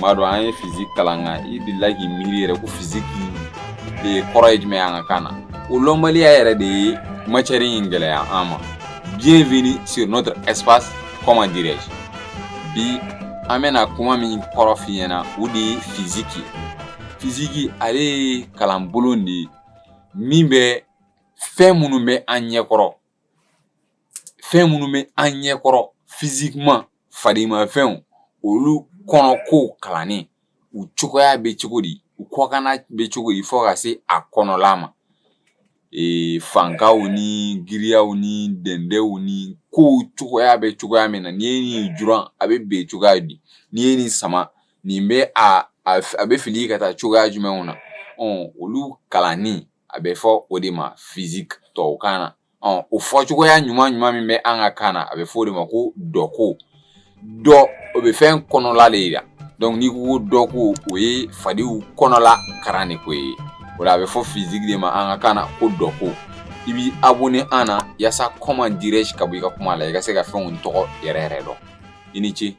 ma do an ye physique kalanga i billahi ki miri yɛrɛ ko physique de kɔrɔ ye jumɛn an ka kan na o lɔnbaliya yɛrɛ de ye matière in gɛlɛya an ma. Bienvenue sur notre espace, comment dirais-je. Bi an bɛna kuma min kɔrɔ f'i ɲɛna o de ye physique ye. Physique ale ye kalanbolo de ye min bɛ fɛn minnu bɛ an ɲɛkɔrɔ. Fɛn minnu bɛ an ɲɛkɔrɔ physiquement fadimafɛnw olu kɔnɔ ko kalanni u cogoya bɛ cogo di u kɔkana bɛ cogo di fo ka se a kɔnɔla ma. Fankaw ni giriyaw ni dɛndɛw ni kow cogoya bɛ cogoya min na n'i ye nin juran a bɛ ben cogoya di n'i ye nin sama nin bɛ a bɛ fili ka taa cogoya jumɛnw na olu kalanni a bɛ fɔ o de ma physique tubabukan na o fɔcogoya ɲuman min bɛ an ka kan na a bɛ fɔ o de ma ko dɔko dɔ o bɛ fɛn kɔnɔla de yira donc n'i ko dɔko o ye fadiw kɔnɔla karan de ko ye o la a bɛ fɔ physique de ma an ka kan na ko dɔko i b'i abonné an na yaasa comment dirais-je ka bɔ i ka kuma la i ka se ka fɛnw tɔgɔ yɛrɛ yɛrɛ dɔn i ni ce.